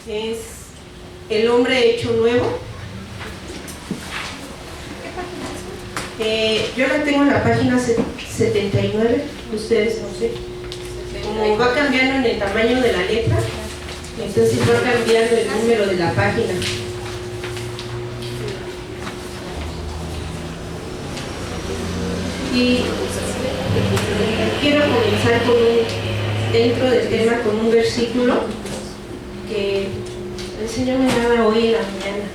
es El hombre hecho nuevo. Yo la tengo en la página 79, ustedes no sé. Como va cambiando en el tamaño de la letra, entonces va cambiando el número de la página. Y quiero comenzar dentro del tema con un versículo que el Señor me daba hoy en la mañana.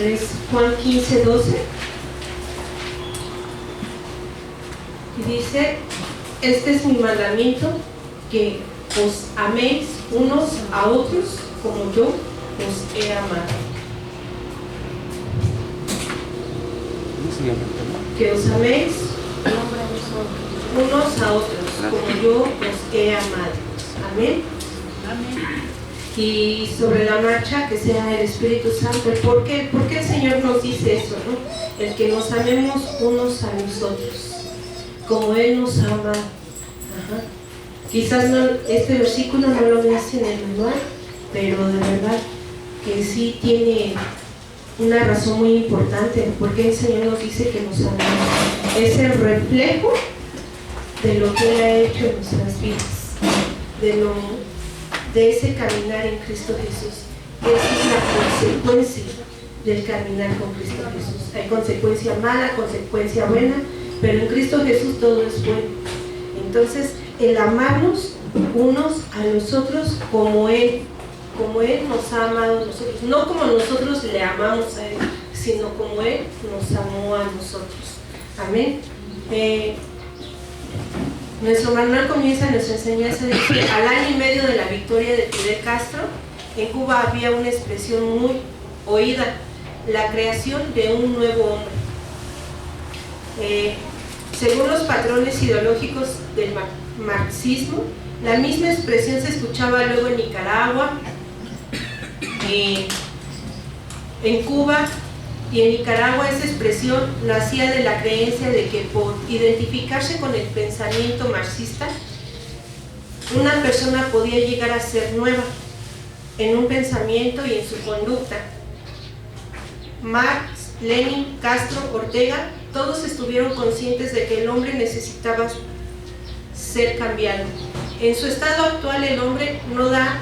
Es Juan 15:12. Y dice: este es mi mandamiento, que os améis unos a otros como yo os he amado. Que os améis unos a otros como yo os he amado. Amén. Y sobre la marcha, que sea el Espíritu Santo. ¿Por qué el Señor nos dice eso, no? El que nos amemos unos a nosotros como Él nos ha amado. Ajá. Quizás no, este versículo no lo veas en el manual, pero de verdad que sí tiene una razón muy importante, porque el Señor nos dice que nos amamos. Es el reflejo de lo que Él ha hecho en nuestras vidas, de ese caminar en Cristo Jesús. Esa es la consecuencia del caminar con Cristo Jesús. Hay consecuencia mala, consecuencia buena, pero en Cristo Jesús todo es bueno. Entonces, el amarnos unos a nosotros como Él nos ha amado a nosotros, no como nosotros le amamos a Él, sino como Él nos amó a nosotros. Amén. Nuestro manual comienza nuestra enseñanza de que al año y medio de la victoria de Fidel Castro, en Cuba había una expresión muy oída: la creación de un nuevo hombre. Según los patrones ideológicos del marxismo, la misma expresión se escuchaba luego en Nicaragua, en Cuba y en Nicaragua. Esa expresión nacía de la creencia de que por identificarse con el pensamiento marxista, una persona podía llegar a ser nueva en un pensamiento y en su conducta. Marx, Lenin, Castro, Ortega, todos estuvieron conscientes de que el hombre necesitaba ser cambiado. En su estado actual, el hombre no da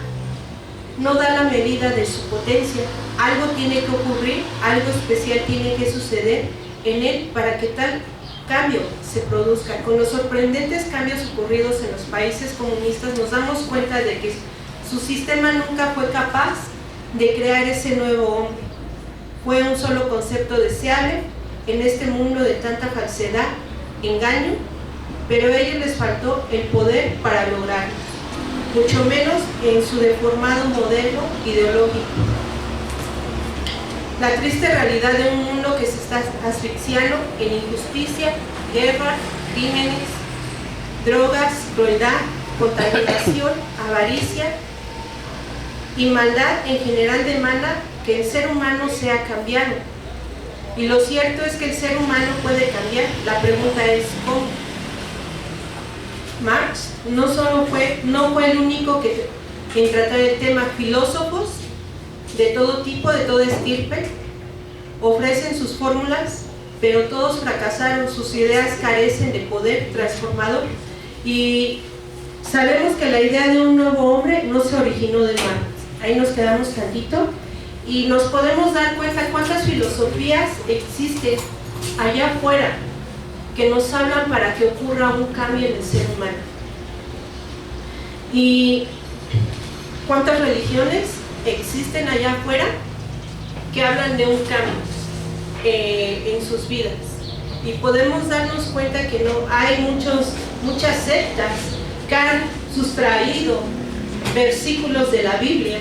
la medida de su potencia. Algo tiene que ocurrir, algo especial tiene que suceder en él para que tal cambio se produzca. Con los sorprendentes cambios ocurridos en los países comunistas, nos damos cuenta de que su sistema nunca fue capaz de crear ese nuevo hombre. Fue un solo concepto deseable en este mundo de tanta falsedad, engaño, pero a ellos les faltó el poder para lograrlo, mucho menos en su deformado modelo ideológico. La triste realidad de un mundo que se está asfixiando en injusticia, guerra, crímenes, drogas, crueldad, contaminación, avaricia y maldad en general demanda que el ser humano sea cambiado. Y lo cierto es que el ser humano puede cambiar. La pregunta es ¿cómo? Marx no fue el único en tratar el tema. Filósofos de todo tipo, de toda estirpe, ofrecen sus fórmulas, pero todos fracasaron. Sus ideas carecen de poder transformador. Y sabemos que la idea de un nuevo hombre no se originó de Marx. Ahí nos quedamos tantito. Y nos podemos dar cuenta cuántas filosofías existen allá afuera que nos hablan para que ocurra un cambio en el ser humano. Y cuántas religiones existen allá afuera que hablan de un cambio en sus vidas. Y podemos darnos cuenta que no hay muchas sectas que han sustraído versículos de la Biblia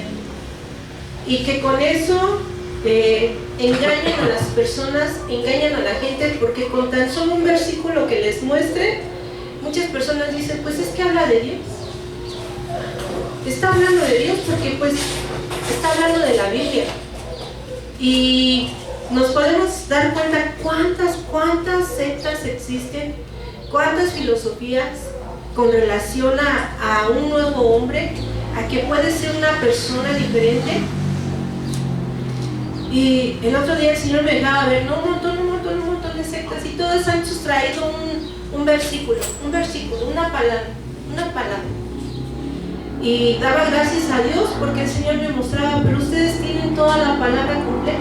y que con eso engañan a las personas, engañan a la gente, porque con tan solo un versículo que les muestre, muchas personas dicen: pues es que habla de Dios, está hablando de Dios porque pues está hablando de la Biblia. Y nos podemos dar cuenta cuántas sectas existen, cuántas filosofías con relación a un nuevo hombre, a que puedes ser una persona diferente. Y el otro día el Señor me dejaba ver, ¿no? un montón de sectas, y todos han sustraído un versículo, una palabra. Y daba gracias a Dios porque el Señor me mostraba, pero ustedes tienen toda la palabra completa.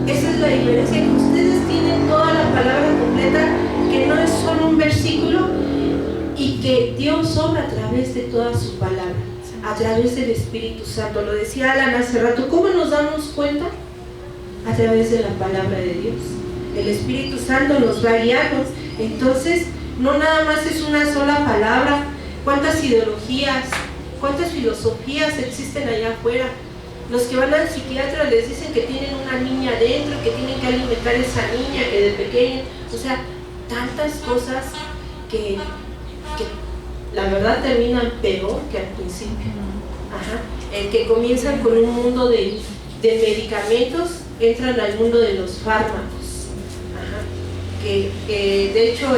Esa es la diferencia, que ustedes tienen toda la palabra completa, que no es solo un versículo, y que Dios obra a través de toda su palabra, a través del Espíritu Santo. Lo decía Alan hace rato, ¿cómo nos damos cuenta? A través de la palabra de Dios. El Espíritu Santo nos va a guiarnos. Entonces, no nada más es una sola palabra. ¿Cuántas ideologías, cuántas filosofías existen allá afuera? Los que van al psiquiatra les dicen que tienen una niña adentro, que tienen que alimentar a esa niña, que de pequeña, o sea, tantas cosas que la verdad terminan peor que al principio. El que comienzan con un mundo de medicamentos, entran al mundo de los fármacos. Que de hecho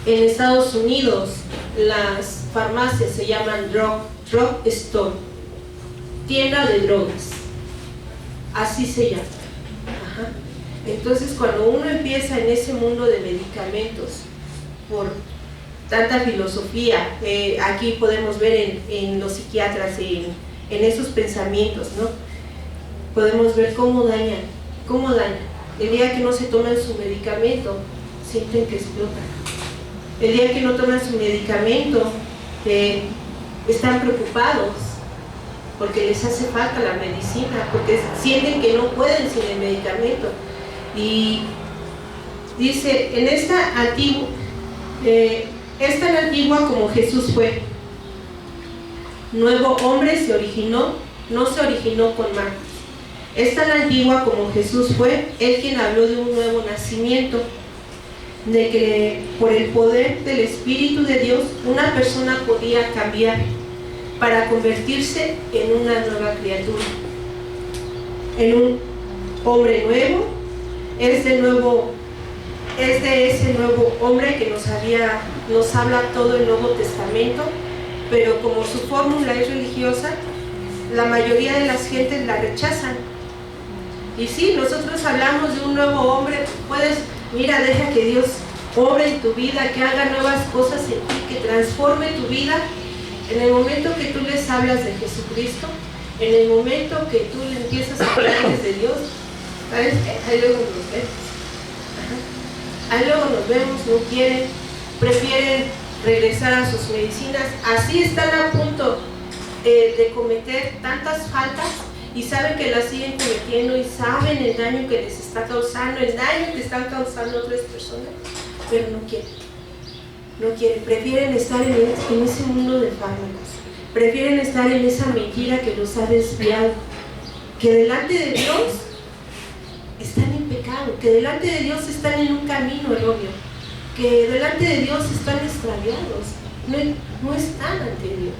en Estados Unidos las farmacias se llaman drug store, tienda de drogas, así se llama. Entonces, cuando uno empieza en ese mundo de medicamentos por tanta filosofía, aquí podemos ver en los psiquiatras, en esos pensamientos, ¿no? Podemos ver cómo dañan. El día que no se toman su medicamento, sienten que explotan. El día que no toman su medicamento, están preocupados porque les hace falta la medicina, porque sienten que no pueden sin el medicamento. Y dice, es tan antigua como Jesús fue. Nuevo hombre no se originó con manos. Es tan antigua como Jesús fue, él quien habló de un nuevo nacimiento, de que por el poder del Espíritu de Dios una persona podía cambiar para convertirse en una nueva criatura, en un hombre nuevo. Es de ese nuevo hombre que nos habla todo el Nuevo Testamento, pero como su fórmula es religiosa, la mayoría de las gentes la rechazan. Y sí, nosotros hablamos de un nuevo hombre, mira, deja que Dios obre en tu vida, que haga nuevas cosas en ti, que transforme tu vida. En el momento que tú les hablas de Jesucristo, en el momento que tú le empiezas a hablarles de Dios, ¿sabes qué? Ahí luego nos vemos, no quieren, prefieren regresar a sus medicinas. Así están a punto de cometer tantas faltas, y saben que las siguen cometiendo, y saben el daño que les está causando, el daño que están causando a otras personas, pero no quieren, prefieren estar en ese mundo de fármacos, prefieren estar en esa mentira que los ha desviado, que delante de Dios están en pecado, que delante de Dios están en un camino erróneo, que delante de Dios están extraviados, no están ante Dios.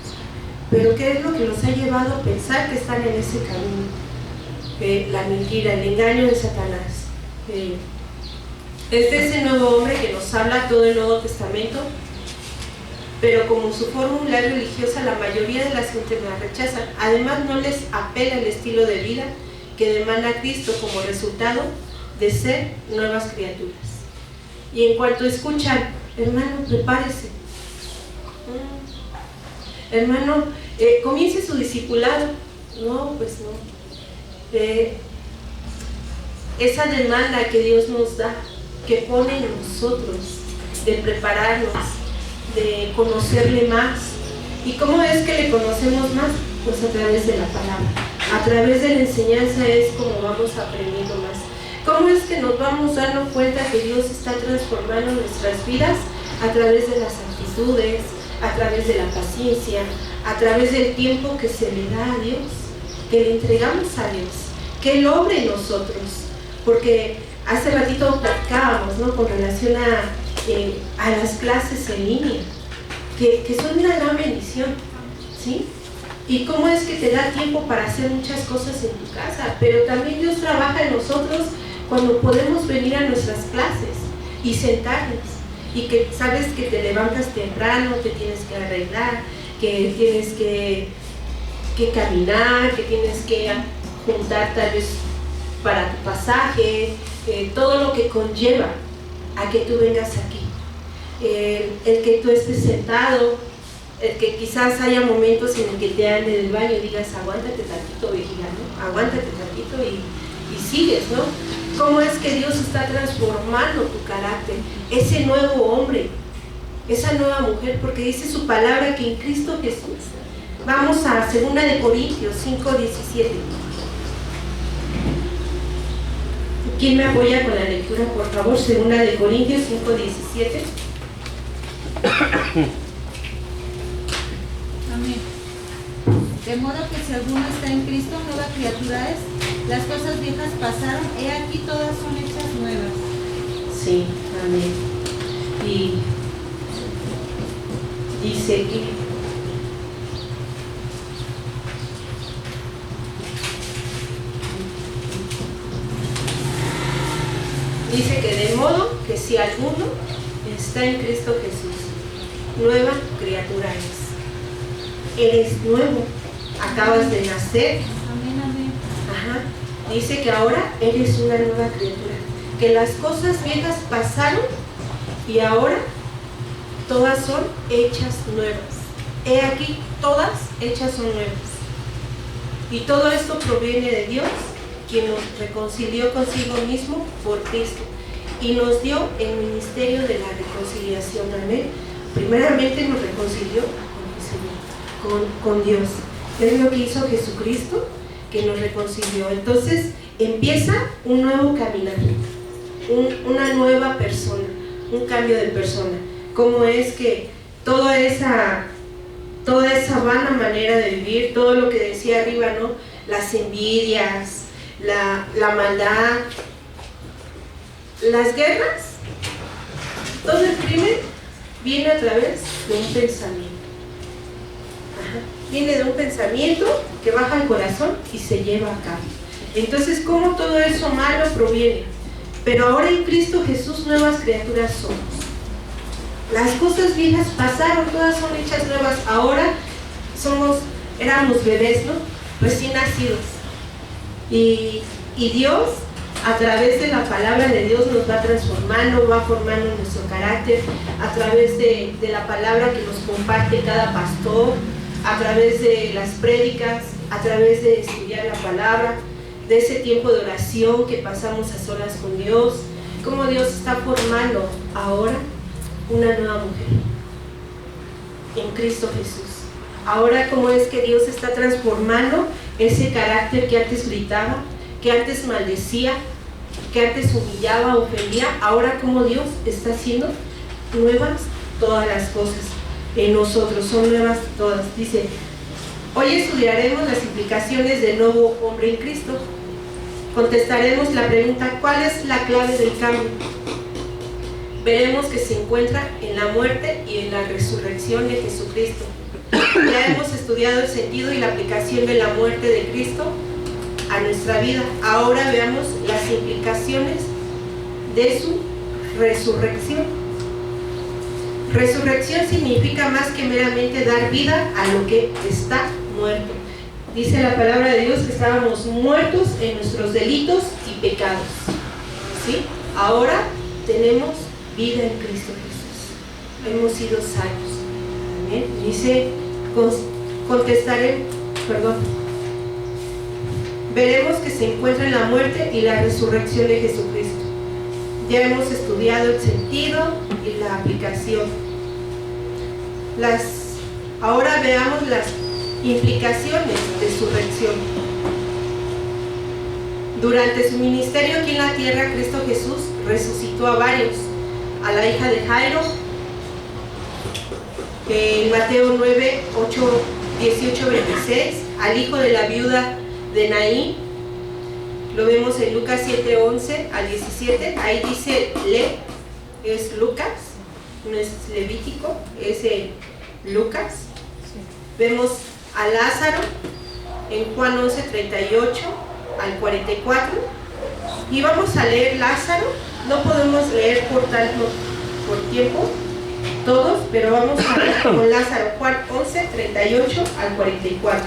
Pero ¿qué es lo que los ha llevado a pensar que están en ese camino? La mentira, el engaño de Satanás. Es de ese nuevo hombre que nos habla todo el Nuevo Testamento, pero como su fórmula es religiosa, la mayoría de las gentes la rechazan. Además, no les apela el estilo de vida que demanda Cristo como resultado de ser nuevas criaturas. Y en cuanto escuchan, hermano, prepárese, hermano, comience su discipulado. No, pues no. Esa demanda que Dios nos da, que pone en nosotros, de prepararnos, de conocerle más. ¿Y cómo es que le conocemos más? Pues a través de la palabra, a través de la enseñanza es como vamos aprendiendo más. ¿Cómo es que nos vamos dando cuenta que Dios está transformando nuestras vidas? A través de las actitudes, a través de la paciencia, a través del tiempo que se le da a Dios, que le entregamos a Dios, que Él obre en nosotros. Porque hace ratito platicábamos, ¿no?, con relación a las clases en línea, que son una gran bendición, ¿sí? Y cómo es que te da tiempo para hacer muchas cosas en tu casa, pero también Dios trabaja en nosotros cuando podemos venir a nuestras clases y sentarnos y que sabes que te levantas temprano, te tienes que arreglar, que tienes que caminar, que tienes que juntar tal vez para tu pasaje, todo lo que conlleva a que tú vengas aquí. El que tú estés sentado, el que quizás haya momentos en el que te hagan en el baño y digas, aguántate tantito, viejita, ¿no? Aguántate tantito y sigues, ¿no? ¿Cómo es que Dios está transformando tu carácter? Ese nuevo hombre, esa nueva mujer, porque dice su palabra que en Cristo Jesús. Vamos a 2 de Corintios 5:17. ¿Quién me apoya con la lectura, por favor? 2 de Corintios 5:17. Amén. De modo que si alguno está en Cristo, nueva criatura es. Las cosas viejas pasaron, he aquí todas son hechas nuevas. Sí, amén. Y dice que de modo que si alguno está en Cristo Jesús, nueva criatura es. Eres nuevo, acabas de nacer. Amén, amén. Ajá. Dice que ahora eres una nueva criatura, que las cosas viejas pasaron y ahora todas son hechas nuevas. He aquí, todas hechas son nuevas. Y todo esto proviene de Dios, quien nos reconcilió consigo mismo por Cristo y nos dio el ministerio de la reconciliación. Amén. Primeramente nos reconcilió con Dios. Es lo que hizo Jesucristo, que nos reconcilió. Entonces empieza un nuevo caminar, una nueva persona, un cambio de persona. Cómo es que toda esa vana manera de vivir, todo lo que decía arriba, ¿no? Las envidias, la maldad, las guerras, todo el crimen viene a través de un pensamiento. Ajá. Viene de un pensamiento que baja al corazón y se lleva a cabo. Entonces, ¿cómo todo eso malo proviene? Pero ahora en Cristo Jesús nuevas criaturas somos. Las cosas viejas pasaron, todas son hechas nuevas. Ahora éramos bebés, ¿no? Recién nacidos. Y Dios, a través de la palabra de Dios, nos va transformando, va formando nuestro carácter, a través de la palabra que nos comparte cada pastor, a través de las prédicas, a través de estudiar la palabra, de ese tiempo de oración que pasamos a solas con Dios, cómo Dios está formando ahora una nueva mujer en Cristo Jesús. Ahora cómo es que Dios está transformando ese carácter que antes gritaba, que antes maldecía, que antes humillaba, ofendía. Ahora cómo Dios está haciendo nuevas todas las cosas en nosotros, son nuevas todas. Dice, hoy estudiaremos las implicaciones del nuevo hombre en Cristo. Contestaremos la pregunta, ¿cuál es la clave del cambio? Veremos que se encuentra en la muerte y en la resurrección de Jesucristo. Ya hemos estudiado el sentido y la aplicación de la muerte de Cristo a nuestra vida. Ahora veamos las implicaciones de su resurrección. Resurrección significa más que meramente dar vida a lo que está muerto. Dice la palabra de Dios que estábamos muertos en nuestros delitos y pecados. ¿Sí? Ahora tenemos vida en Cristo Jesús. Hemos sido salvos. ¿Amén? Dice, veremos que se encuentra en la muerte y la resurrección de Jesucristo. Ya hemos estudiado el sentido y la aplicación. Ahora veamos las implicaciones de su resurrección. Durante su ministerio aquí en la tierra, Cristo Jesús resucitó a varios. A la hija de Jairo, en Mateo 9, 18, 26, al hijo de la viuda de Naín, lo vemos en Lucas 7, 11 al 17, ahí dice es Lucas, no es Levítico, es Lucas. Vemos a Lázaro en Juan 11, 38 al 44, y vamos a leer Lázaro. No podemos leer por por tiempo, todos, pero vamos a ver con Lázaro, Juan 11, 38 al 44.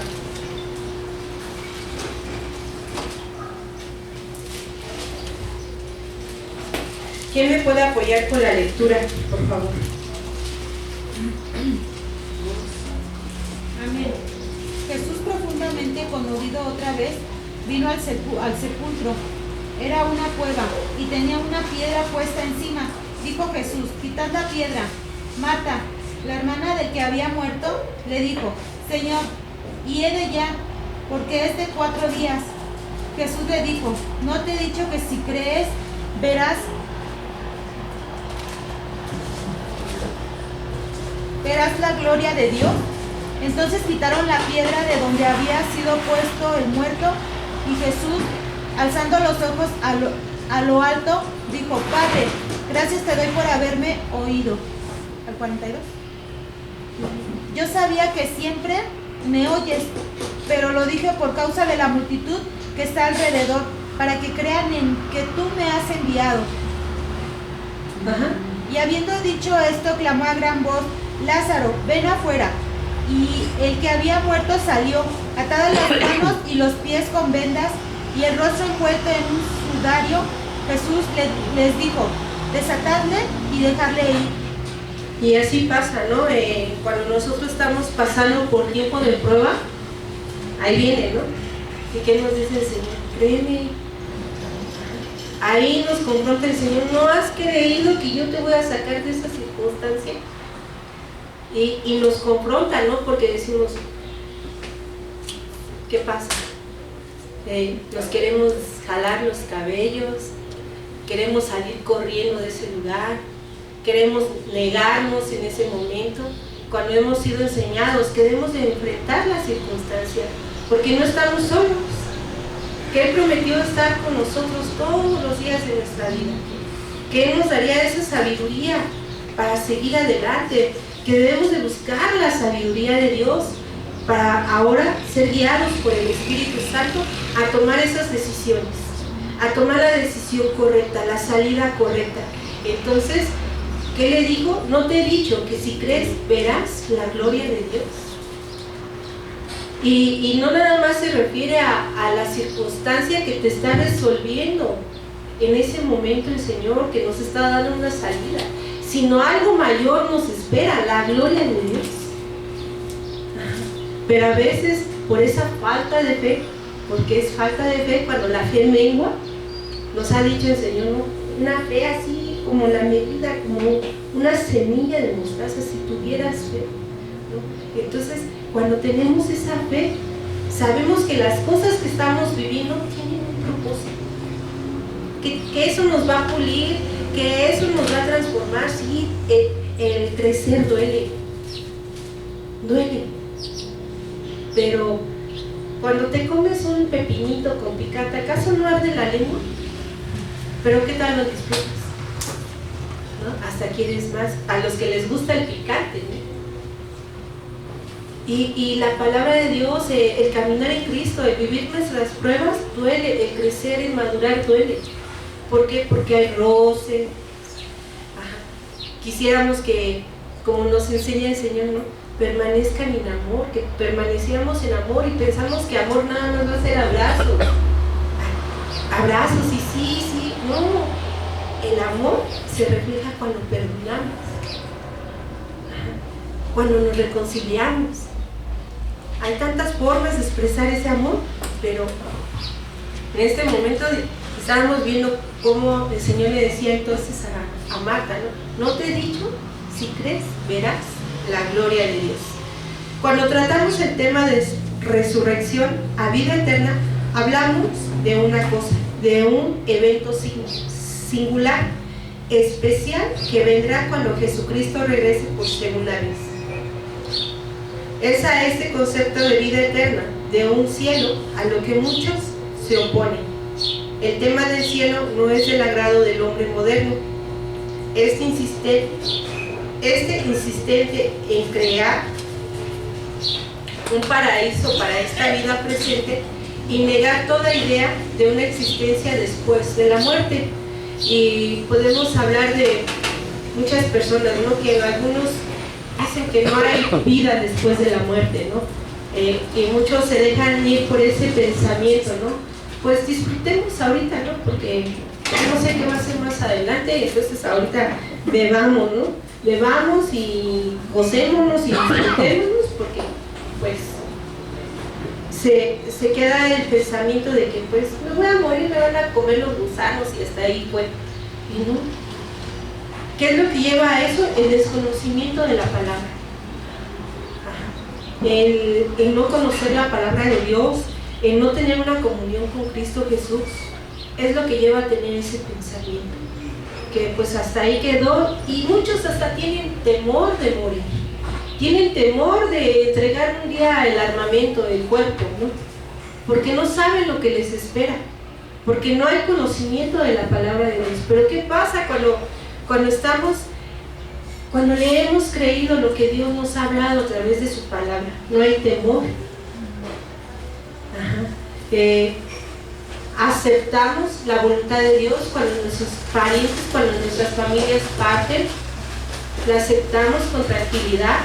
¿Quién me puede apoyar con la lectura, por favor? Amén. Jesús, profundamente conmovido otra vez, vino al sepulcro. Era una cueva y tenía una piedra puesta encima. Dijo Jesús: quitad la piedra. Marta, la hermana del que había muerto, le dijo: Señor, hiede ya, porque es de 4 días. Jesús le dijo: ¿no te he dicho que si crees, verás la gloria de Dios? Entonces quitaron la piedra de donde había sido puesto el muerto, y Jesús, alzando los ojos a lo alto, dijo: Padre, gracias te doy por haberme oído. Al 42. Yo sabía que siempre me oyes, pero lo dije por causa de la multitud que está alrededor, para que crean en que tú me has enviado. Ajá. Y habiendo dicho esto, clamó a gran voz: Lázaro, ven afuera. Y el que había muerto salió, atadas las manos y los pies con vendas, y el rostro envuelto en un sudario. Jesús les dijo: desatadle y dejadle ir. Y así pasa, ¿no? Cuando nosotros estamos pasando por tiempo de prueba, ahí viene, ¿no? ¿Y qué nos dice el Señor? Créeme. Ahí nos confronta el Señor: ¿no has creído que yo te voy a sacar de esa circunstancia? Y nos confronta, ¿no? Porque decimos: ¿qué pasa? Nos queremos jalar los cabellos, queremos salir corriendo de ese lugar, queremos negarnos en ese momento, cuando hemos sido enseñados que debemos de enfrentar la circunstancia, porque no estamos solos, que Él prometió estar con nosotros todos los días de nuestra vida, que Él nos daría esa sabiduría para seguir adelante, que debemos de buscar la sabiduría de Dios para ahora ser guiados por el Espíritu Santo a tomar esas decisiones, a tomar la decisión correcta, la salida correcta. Entonces, ¿qué le dijo? No te he dicho que si crees verás la gloria de Dios. Y no nada más se refiere a la circunstancia que te está resolviendo en ese momento el Señor, que nos está dando una salida, sino algo mayor nos espera, la gloria de Dios. Pero a veces, por esa falta de fe, porque es falta de fe cuando la fe mengua, nos ha dicho el Señor, ¿no? Una fe así como la medida, como una semilla de mostaza, si tuvieras fe, ¿no? Entonces, cuando tenemos esa fe, sabemos que las cosas que estamos viviendo tienen un propósito, que eso nos va a pulir, que eso nos va a transformar. Sí, el crecer duele, pero cuando te comes un pepinito con picante, ¿acaso no arde la lengua? Pero ¿qué tal lo disfrutas? ¿No? Hasta quieres más, a los que les gusta el picante, ¿no? Y la palabra de Dios, el caminar en Cristo, el vivir nuestras pruebas duele, el crecer, el madurar duele. ¿Por qué? Porque hay roce. Quisiéramos que, como nos enseña el Señor, ¿no?, permanezcan en amor, que permaneciéramos en amor, y pensamos que amor nada más va a ser abrazos y sí, no. El amor se refleja cuando perdonamos, cuando nos reconciliamos. Hay tantas formas de expresar ese amor, pero en este momento estábamos viendo cómo el Señor le decía entonces a Marta, ¿no? No te he dicho, si crees, verás la gloria de Dios. Cuando tratamos el tema de resurrección a vida eterna, hablamos de una cosa, de un evento singular, especial, que vendrá cuando Jesucristo regrese por segunda vez. Es a este concepto de vida eterna, de un cielo, a lo que muchos se oponen. El tema del cielo no es del agrado del hombre moderno. Este insistente en crear un paraíso para esta vida presente y negar toda idea de una existencia después de la muerte. Y podemos hablar de muchas personas, ¿no? Que algunos dicen que no hay vida después de la muerte, ¿no? Que muchos se dejan ir por ese pensamiento, ¿no? Pues disfrutemos ahorita, ¿no? Porque no sé qué va a ser más adelante, entonces ahorita bebamos, ¿no? Bebamos y gocémonos y disfrutémonos, porque pues se queda el pensamiento de que pues me voy a morir, me van a comer los gusanos y hasta ahí fue. ¿Y no? ¿Qué es lo que lleva a eso? El desconocimiento de la palabra. El no conocer la palabra de Dios, el no tener una comunión con Cristo Jesús, es lo que lleva a tener ese pensamiento. Que pues hasta ahí quedó, y muchos hasta tienen temor de morir. Tienen temor de entregar un día el armamento del cuerpo, ¿no? Porque no saben lo que les espera, porque no hay conocimiento de la palabra de Dios. Pero ¿qué pasa cuando le hemos creído lo que Dios nos ha hablado a través de su palabra? No hay temor. Aceptamos la voluntad de Dios cuando nuestros parientes, cuando nuestras familias parten, la aceptamos con tranquilidad,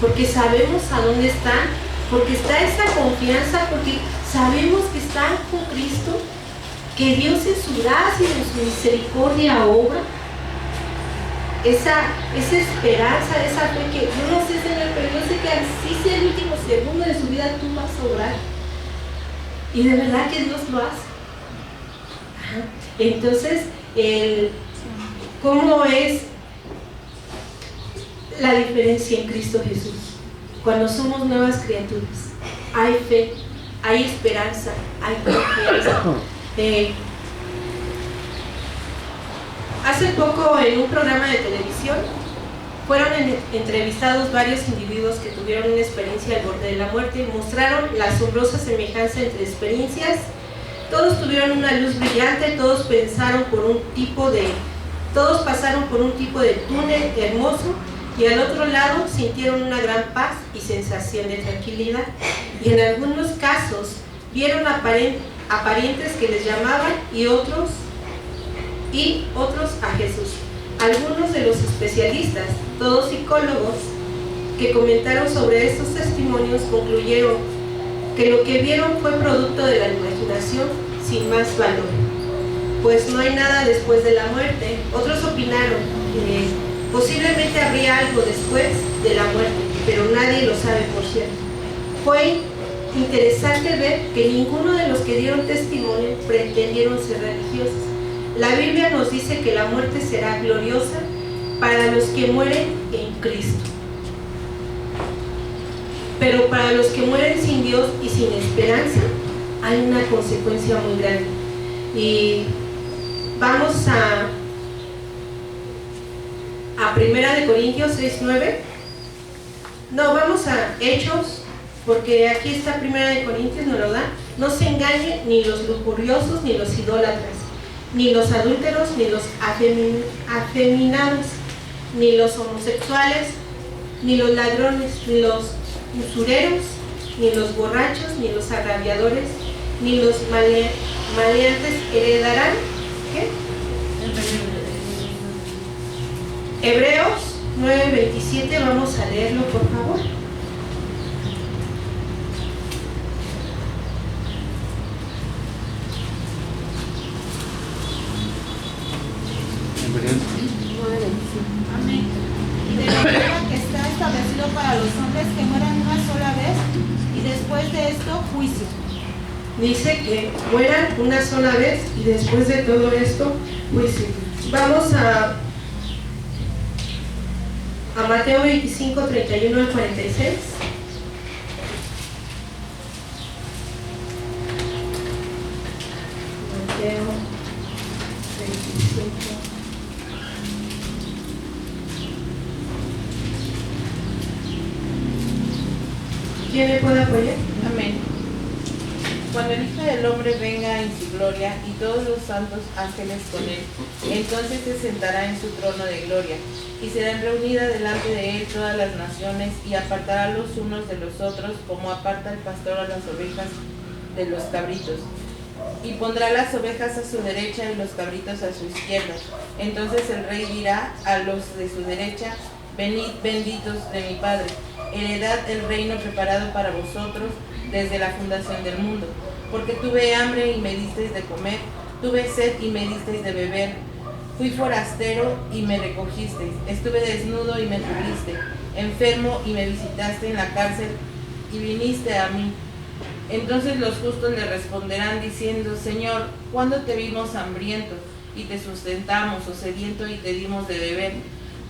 porque sabemos a dónde están, porque está esa confianza, porque sabemos que están con Cristo, que Dios en su gracia y en su misericordia obra. Esa esperanza, esa fe que yo no sé, Señor, pero yo sé que así sea el último segundo de su vida, tú vas a obrar. Y de verdad que Dios lo hace. Entonces, ¿cómo es la diferencia en Cristo Jesús? Cuando somos nuevas criaturas, hay fe, hay esperanza, hay confianza. Hace poco en un programa de televisión fueron entrevistados varios individuos que tuvieron una experiencia al borde de la muerte y mostraron la asombrosa semejanza entre experiencias. Todos tuvieron una luz brillante, todos pasaron por un tipo de túnel hermoso, y al otro lado sintieron una gran paz y sensación de tranquilidad. Y en algunos casos vieron a parientes que les llamaban y otros a Jesús. Algunos de los especialistas, todos psicólogos, que comentaron sobre estos testimonios concluyeron que lo que vieron fue producto de la imaginación sin más valor, pues no hay nada después de la muerte. Otros opinaron que posiblemente habría algo después de la muerte, pero nadie lo sabe, por cierto. Fue interesante ver que ninguno de los que dieron testimonio pretendieron ser religiosos. La Biblia nos dice que la muerte será gloriosa para los que mueren en Cristo. Pero para los que mueren sin Dios y sin esperanza, hay una consecuencia muy grande. Y vamos a 1 Corintios 6:9. No, vamos a Hechos, porque aquí está 1 Corintios, nos lo da. No se engañen ni los lujuriosos, ni los idólatras, ni los adúlteros, ni los afeminados, ni los homosexuales, ni los ladrones, ni los usureros, ni los borrachos, ni los agraviadores, ni los maleantes heredarán. ¿Qué? Hebreos 9:27, vamos a leerlo, por favor. Amén. Y de la guerra que está establecido para los hombres que mueran una sola vez, y después de esto, juicio. Dice que mueran una sola vez y después de todo esto, juicio. Vamos a Mateo 25, 31 al 46. Mateo 25. ¿Quién me puede apoyar? Amén. Cuando el Hijo del Hombre venga en su gloria y todos los santos ángeles con él, entonces se sentará en su trono de gloria, y serán reunidas delante de él todas las naciones, y apartará los unos de los otros, como aparta el pastor a las ovejas de los cabritos. y pondrá las ovejas a su derecha y los cabritos a su izquierda. Entonces el rey dirá a los de su derecha: venid, benditos de mi Padre, heredad el reino preparado para vosotros desde la fundación del mundo. Porque tuve hambre y me disteis de comer, tuve sed y me disteis de beber, fui forastero y me recogisteis, estuve desnudo y me cubriste, enfermo y me visitaste en la cárcel y viniste a mí. Entonces los justos le responderán diciendo: Señor, ¿cuándo te vimos hambriento y te sustentamos, o sediento y te dimos de beber?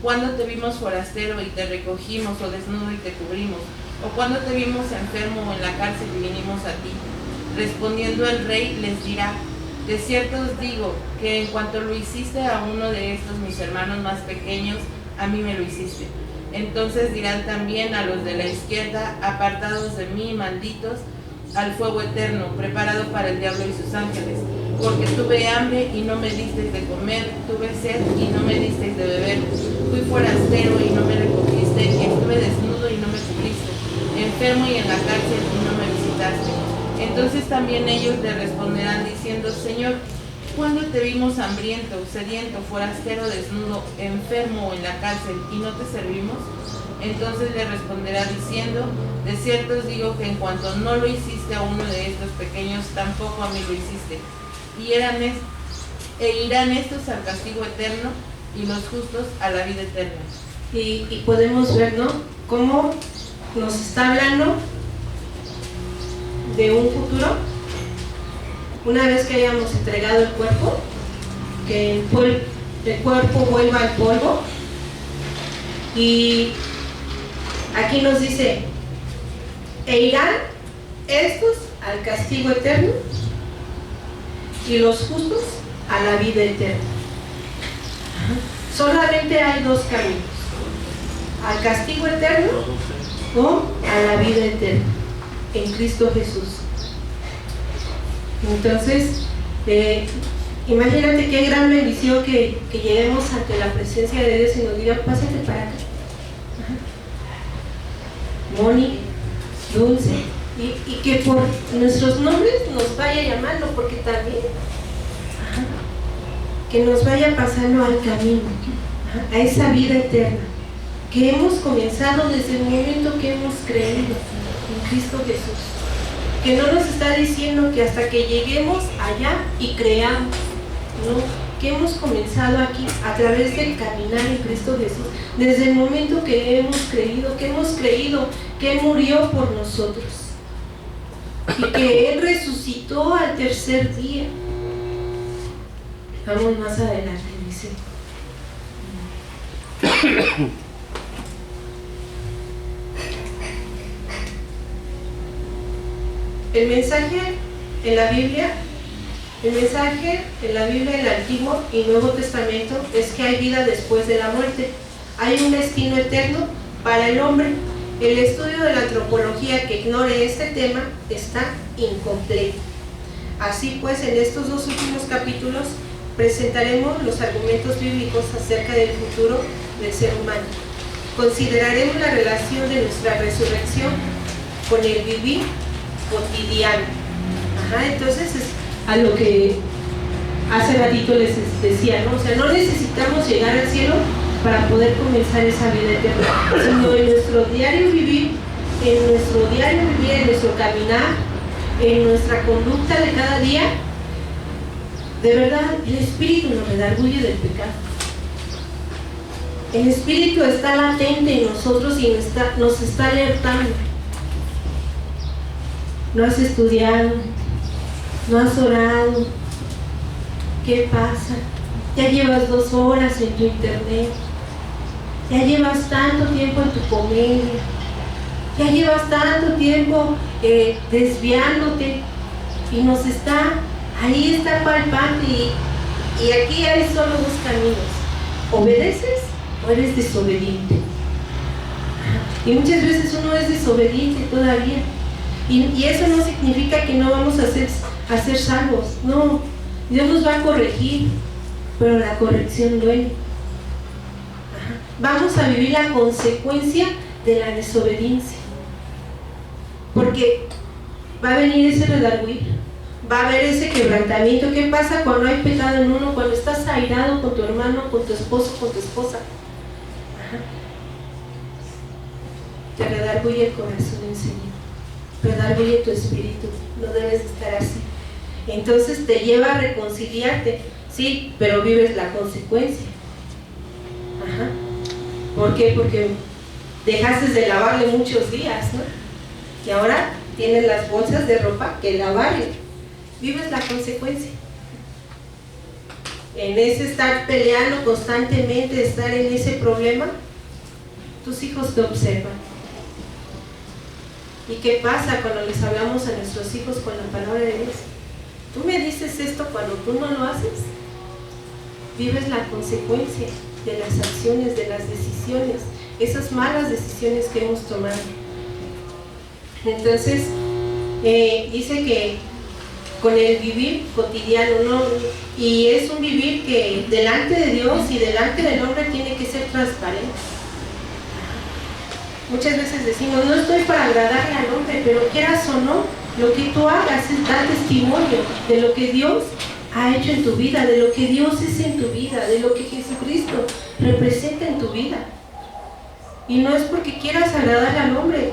¿Cuándo te vimos forastero y te recogimos, o desnudo y te cubrimos? ¿O cuándo te vimos enfermo o en la cárcel y vinimos a ti? Respondiendo el rey les dirá: de cierto os digo que en cuanto lo hiciste a uno de estos mis hermanos más pequeños, a mí me lo hiciste. Entonces dirán también a los de la izquierda: apartados de mí, malditos, al fuego eterno, preparado para el diablo y sus ángeles. Porque tuve hambre y no me disteis de comer, tuve sed y no me disteis de beber, fui forastero y no me recogiste, estuve desnudo y no me cubriste, enfermo y en la cárcel y no me visitaste. Entonces también ellos le responderán diciendo: Señor, ¿cuándo te vimos hambriento, sediento, forastero, desnudo, enfermo o en la cárcel y no te servimos? Entonces le responderá diciendo: de cierto os digo que en cuanto no lo hiciste a uno de estos pequeños, tampoco a mí lo hiciste. Y irán estos al castigo eterno y los justos a la vida eterna. Y podemos ver, ¿no?, cómo nos está hablando de un futuro, una vez que hayamos entregado el cuerpo, que el cuerpo vuelva al polvo. Y aquí nos dice: e irán estos al castigo eterno y los justos a la vida eterna. Solamente hay dos caminos: al castigo eterno o a la vida eterna en Cristo Jesús. Entonces, imagínate qué gran bendición que lleguemos ante la presencia de Dios y nos diga: pásate para acá, Moni, Dulce, y que por nuestros nombres nos vaya llamando, porque también que nos vaya pasando al camino, a esa vida eterna que hemos comenzado desde el momento que hemos creído en Cristo Jesús, que no nos está diciendo que hasta que lleguemos allá y creamos, no, que hemos comenzado aquí a través del caminar en Cristo Jesús, desde el momento que hemos creído que Él murió por nosotros y que Él resucitó al tercer día. Vamos más adelante, dice: el mensaje en la Biblia del Antiguo y Nuevo Testamento es que hay vida después de la muerte, hay un destino eterno para el hombre. El estudio de la antropología que ignore este tema está incompleto. Así pues, en estos dos últimos capítulos presentaremos los argumentos bíblicos acerca del futuro del ser humano. Consideraremos la relación de nuestra resurrección con el vivir cotidiano. Entonces es a lo que hace ratito les decía, ¿no? O sea, no necesitamos llegar al cielo para poder comenzar esa vida eterna, sino en nuestro diario vivir, en nuestro caminar, en nuestra conducta de cada día. De verdad, el Espíritu nos redarguye del pecado. El Espíritu está latente en nosotros y nos está alertando. No has estudiado, no has orado. ¿Qué pasa? Ya llevas 2 horas en tu internet. Ya llevas tanto tiempo en tu comedia. Ya llevas tanto tiempo desviándote. Y nos está, ahí está palpando. Y aquí hay solo 2 caminos: obedeces o eres desobediente. Y muchas veces uno es desobediente todavía. Y eso no significa que no vamos a ser salvos. No, Dios nos va a corregir, pero la corrección duele. Vamos a vivir la consecuencia de la desobediencia, porque va a venir ese redarguir, va a haber ese quebrantamiento. ¿Qué pasa cuando hay pecado en uno? Cuando estás airado con tu hermano, con tu esposo, con tu esposa. Ajá. Te redarguye el corazón en Señor, redarguye tu espíritu, no debes estar así. Entonces te lleva a reconciliarte, sí, pero vives la consecuencia. Ajá. ¿Por qué? Porque dejaste de lavarle muchos días, ¿no? Y ahora tienes las bolsas de ropa que lavarle. Vives la consecuencia. En ese estar peleando constantemente, estar en ese problema, tus hijos te observan. ¿Y qué pasa cuando les hablamos a nuestros hijos con la palabra de Dios? Tú me dices esto cuando tú no lo haces. Vives la consecuencia de las acciones, de las decisiones, esas malas decisiones que hemos tomado. Entonces, dice que con el vivir cotidiano, ¿no? Y es un vivir que delante de Dios y delante del hombre tiene que ser transparente. Muchas veces decimos, no estoy para agradarle al hombre, pero quieras o no, lo que tú hagas es dar testimonio de lo que Dios ha hecho en tu vida, de lo que Dios es en tu vida, de lo que Jesucristo representa en tu vida. Y no es porque quieras agradar al hombre.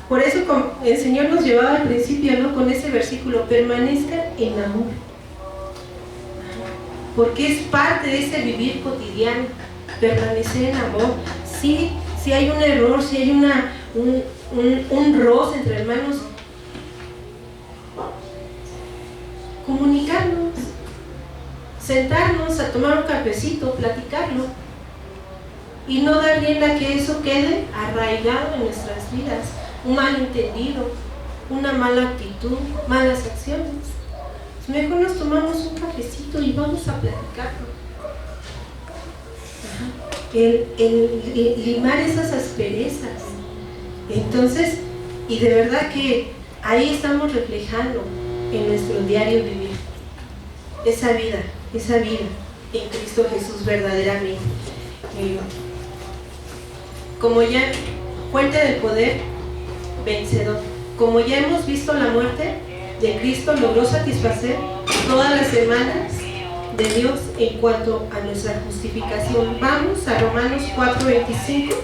Por eso el Señor nos llevaba al principio, ¿no? Con ese versículo, permanezcan en amor. Porque es parte de ese vivir cotidiano, permanecer en amor. Sí, si hay un error, si hay un roce entre hermanos, comunicarnos, sentarnos a tomar un cafecito, platicarlo y no dar rienda a que eso quede arraigado en nuestras vidas, un malentendido, una mala actitud, malas acciones. Pues mejor nos tomamos un cafecito y vamos a platicarlo. El limar esas asperezas. Entonces, y de verdad que ahí estamos reflejando en nuestro diario vivir esa vida en Cristo Jesús verdaderamente. Como ya fuente del poder vencedor, como ya hemos visto, la muerte de Cristo logró satisfacer todas las demandas de Dios en cuanto a nuestra justificación. Vamos a Romanos 4:25.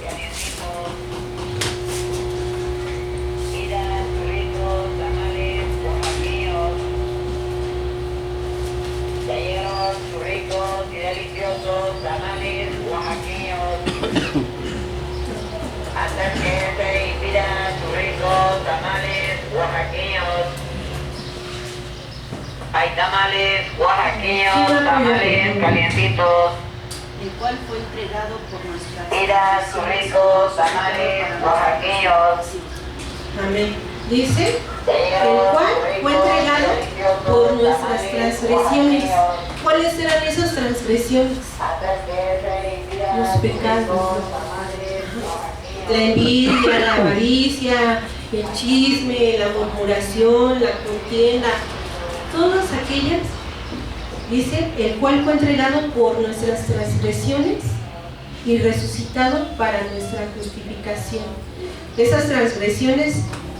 Ricos y deliciosos tamales oaxaqueños. Hasta que se inspiran sus ricos tamales oaxaqueños. Hay tamales oaxaqueños, tamales calientitos. El cual fue entregado por nuestras Mira sus ricos tamales oaxaqueños. Amén. Dice, el cual fue entregado por nuestras transgresiones. ¿Cuáles eran esas transgresiones? Los pecados, la envidia, la avaricia, el chisme, la murmuración, la contienda, todas aquellas, dice, el cual fue entregado por nuestras transgresiones y resucitado para nuestra justificación. Esas transgresiones,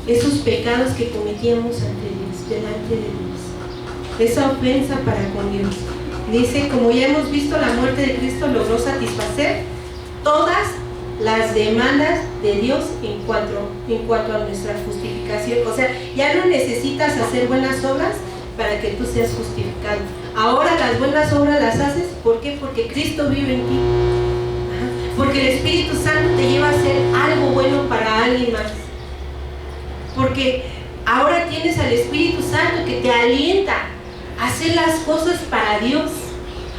esos pecados que cometíamos ante Dios, delante de Dios, esa ofensa para con Dios. Dice, como ya hemos visto, la muerte de Cristo logró satisfacer todas las demandas de Dios en cuanto a nuestra justificación. O sea, ya no necesitas hacer buenas obras para que tú seas justificado. Ahora las buenas obras las haces, ¿por qué? Porque Cristo vive en ti. Porque el Espíritu Santo te lleva a hacer algo bueno para alguien más. Porque ahora tienes al Espíritu Santo que te alienta a hacer las cosas para Dios.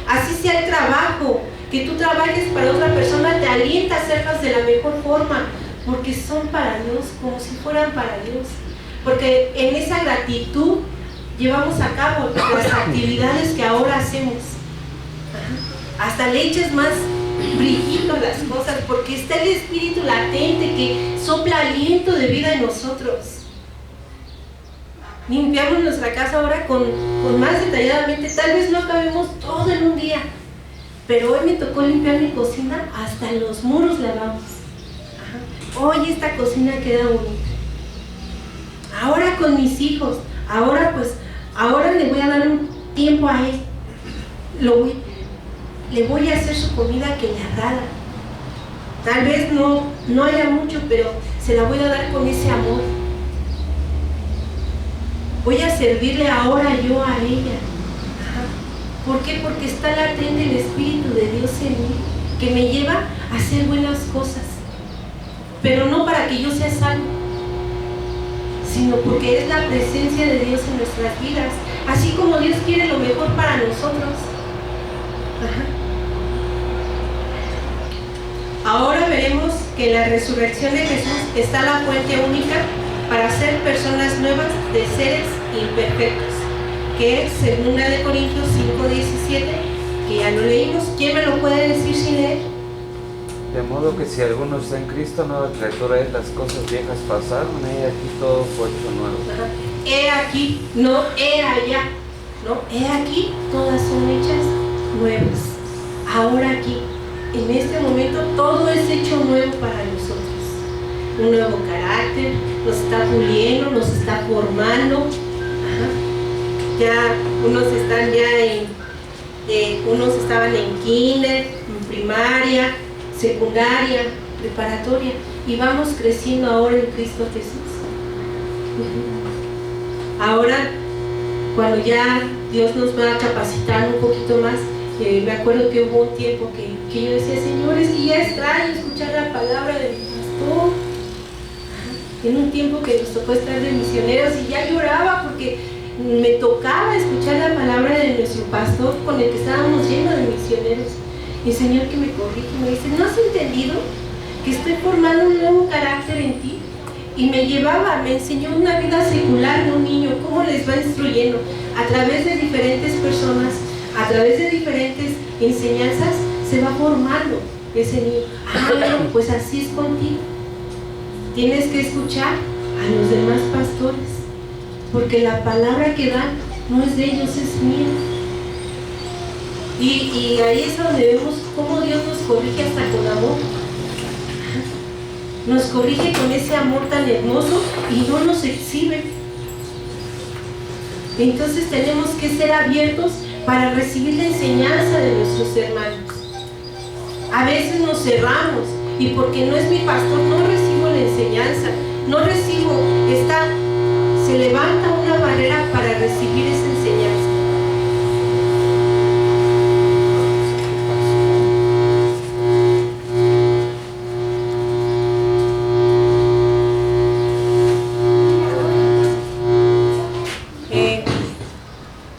Así sea el trabajo, que tú trabajes para otra persona, te alienta a hacerlas de la mejor forma, porque son para Dios, como si fueran para Dios. Porque en esa gratitud llevamos a cabo las actividades que ahora hacemos. Hasta le echas más brillito a las cosas, porque está el Espíritu latente que sopla aliento de vida en nosotros. Limpiamos nuestra casa ahora con más detalladamente. Tal vez no acabemos todo en un día, pero hoy me tocó limpiar mi cocina, hasta los muros lavamos. Hoy esta cocina queda bonita. Ahora con mis hijos, ahora pues ahora le voy a dar un tiempo a él, le voy a hacer su comida que le agrada. Tal vez no haya mucho, pero se la voy a dar con ese amor. Voy a servirle ahora yo a ella. Ajá. ¿Por qué? Porque está latente el Espíritu de Dios en mí, que me lleva a hacer buenas cosas, pero no para que yo sea salvo, sino porque es la presencia de Dios en nuestras vidas, así como Dios quiere lo mejor para nosotros. Ajá. Ahora veremos que en la resurrección de Jesús está la fuente única para ser personas nuevas de seres imperfectos, que es 2 Corintios 5:17, que ya lo leímos. ¿Quién me lo puede decir sin leer? De modo que si alguno está en Cristo, nueva criatura es, las cosas viejas pasaron, he aquí todo fue hecho nuevo. Ajá. He aquí, no he allá, no, he aquí, todas son hechas nuevas. Ahora aquí, en este momento, todo es hecho nuevo para nosotros. Un nuevo carácter, nos está puliendo, nos está formando. Ajá. Ya unos están unos estaban en kinder, en primaria, secundaria, preparatoria, y vamos creciendo ahora en Cristo Jesús. Ahora, cuando ya Dios nos va a capacitar un poquito más, me acuerdo que hubo un tiempo que yo decía, Señor, es que ya extraño escuchar la palabra de mi pastor. En un tiempo que nos tocó estar de misioneros, y ya lloraba porque me tocaba escuchar la palabra de nuestro pastor con el que estábamos llenos de misioneros. Y el Señor que me corrige, me dice, ¿no has entendido que estoy formando un nuevo carácter en ti? Y me enseñó una vida secular de un niño, cómo les va instruyendo a través de diferentes personas, a través de diferentes enseñanzas, se va formando ese niño. Bueno, pues así es contigo. Tienes que escuchar a los demás pastores, porque la palabra que dan no es de ellos, es mía. Y ahí es donde vemos cómo Dios nos corrige hasta con amor. Nos corrige con ese amor tan hermoso y no nos exhibe. Entonces tenemos que ser abiertos para recibir la enseñanza de nuestros hermanos. A veces nos cerramos, y porque no es mi pastor no recibo la enseñanza, no recibo, se levanta una barrera para recibir esa enseñanza.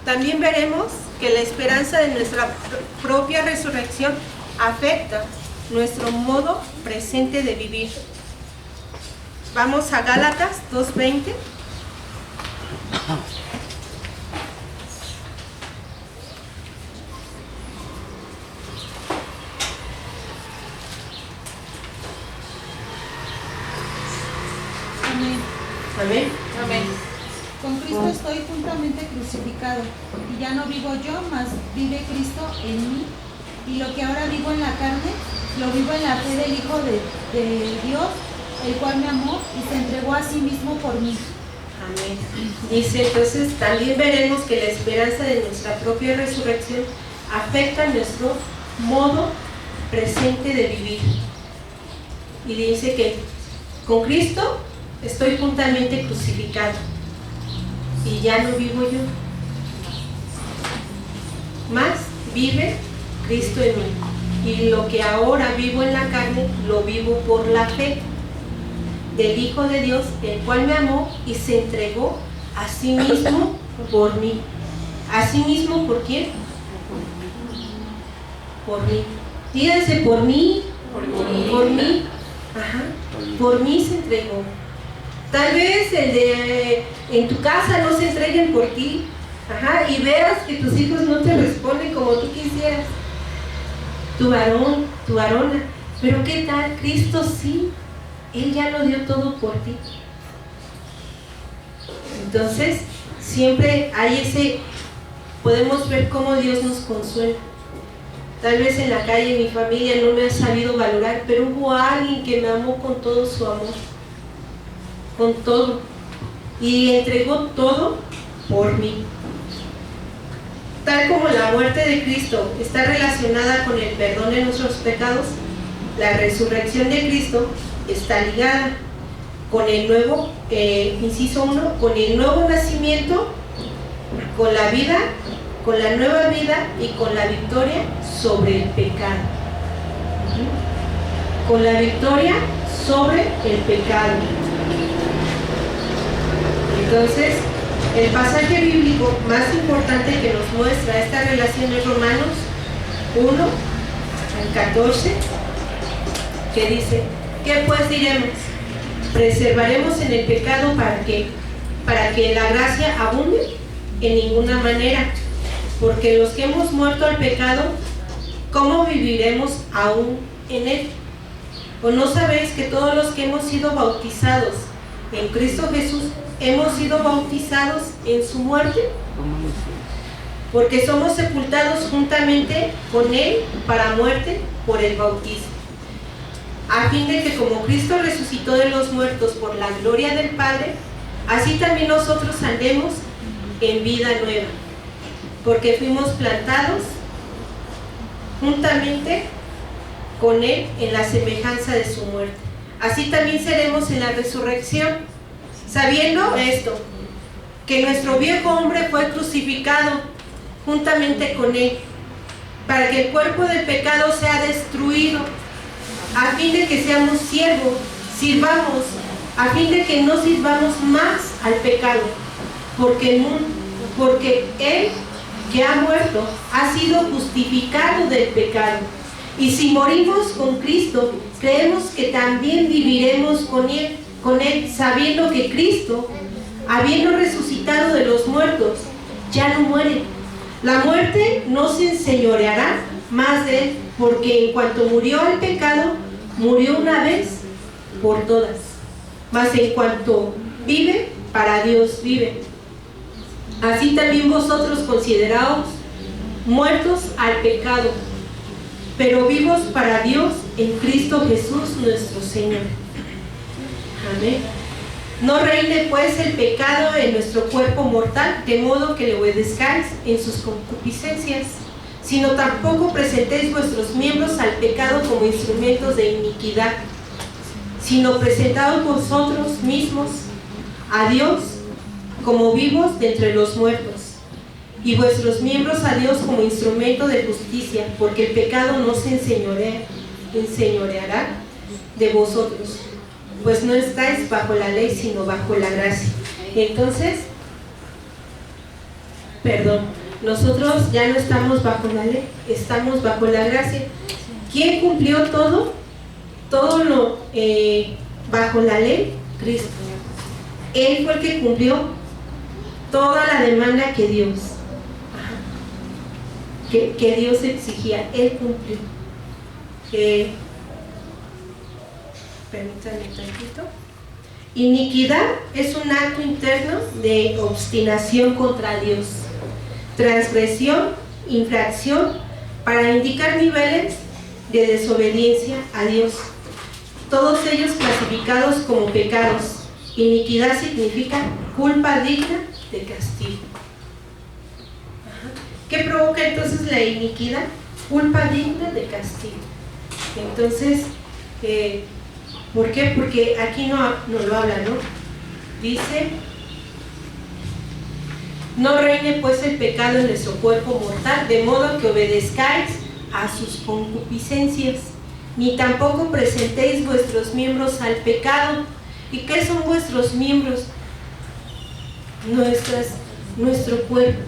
También veremos que la esperanza de nuestra propia resurrección afecta nuestro modo presente de vivir. Vamos a Gálatas 2:20. Amén. Amén. Amén. Con Cristo estoy juntamente crucificado, y ya no vivo yo, mas vive Cristo en mí. Y lo que ahora vivo en la carne, lo vivo en la fe del Hijo de Dios, el cual me amó y se entregó a sí mismo por mí. Amén. Dice, entonces también veremos que la esperanza de nuestra propia resurrección afecta nuestro modo presente de vivir. Y dice que con Cristo estoy juntamente crucificado, y ya no vivo yo, mas vive Cristo en mí. Y lo que ahora vivo en la carne, lo vivo por la fe del Hijo de Dios, el cual me amó y se entregó a sí mismo por mí. ¿A sí mismo por quién? Por mí. Díganse, por mí. Por mí. Ajá. Por mí se entregó. Tal vez en tu casa no se entreguen por ti. Ajá. Y veas que tus hijos no te responden como tú quisieras. Tu varón, tu varona. Pero ¿qué tal? Cristo sí. Él ya lo dio todo por ti. Entonces, siempre hay podemos ver cómo Dios nos consuela. Tal vez en la calle mi familia no me ha sabido valorar, pero hubo alguien que me amó con todo su amor, con todo, y entregó todo por mí. tal como la muerte de Cristo está relacionada con el perdón de nuestros pecados, la resurrección de Cristo está ligada con el nuevo, inciso 1, con el nuevo nacimiento, con la vida, con la nueva vida y con la victoria sobre el pecado. Con la victoria sobre el pecado. Entonces, el pasaje bíblico más importante que nos muestra esta relación es Romanos 1 al 14, que dice: ¿qué pues diremos? ¿Preservaremos en el pecado para que la gracia abunde? En ninguna manera, porque los que hemos muerto al pecado, ¿cómo viviremos aún en él? ¿O no sabéis que todos los que hemos sido bautizados en Cristo Jesús hemos sido bautizados en su muerte? Porque somos sepultados juntamente con él para muerte por el bautismo, a fin de que como Cristo resucitó de los muertos por la gloria del Padre, así también nosotros andemos en vida nueva, porque fuimos plantados juntamente con él en la semejanza de su muerte. Así también seremos en la resurrección, sabiendo esto, que nuestro viejo hombre fue crucificado juntamente con él, para que el cuerpo del pecado sea destruido, a fin de que seamos sirvamos, a fin de que no sirvamos más al pecado, porque él que ha muerto ha sido justificado del pecado. Y si morimos con Cristo, creemos que también viviremos con él, sabiendo que Cristo, habiendo resucitado de los muertos, ya no muere. La muerte no se enseñoreará más de él, porque en cuanto murió al pecado, murió una vez por todas. Mas en cuanto vive, para Dios vive. Así también vosotros consideraos muertos al pecado, pero vivos para Dios en Cristo Jesús nuestro Señor. Amén. No reine pues el pecado en nuestro cuerpo mortal, de modo que le obedezcáis en sus concupiscencias, sino tampoco presentéis vuestros miembros al pecado como instrumentos de iniquidad, sino presentaos vosotros mismos a Dios como vivos de entre los muertos, y vuestros miembros a Dios como instrumento de justicia, porque el pecado no se enseñoreará de vosotros, pues no estáis bajo la ley, sino bajo la gracia. Entonces, nosotros ya no estamos bajo la ley, estamos bajo la gracia. ¿Quién cumplió todo? Todo lo bajo la ley, Cristo. Él fue el que cumplió toda la demanda que Dios exigía. Él cumplió. Permítanme tantito. Iniquidad es un acto interno de obstinación contra Dios, transgresión, infracción, para indicar niveles de desobediencia a Dios, todos ellos clasificados como pecados. Iniquidad significa culpa digna de castigo. ¿Qué provoca entonces la iniquidad? Culpa digna de castigo. Entonces, ¿por qué? Porque aquí no lo habla, ¿no? Dice: no reine pues el pecado en nuestro cuerpo mortal, de modo que obedezcáis a sus concupiscencias, ni tampoco presentéis vuestros miembros al pecado. ¿Y qué son vuestros miembros? Nuestro cuerpo.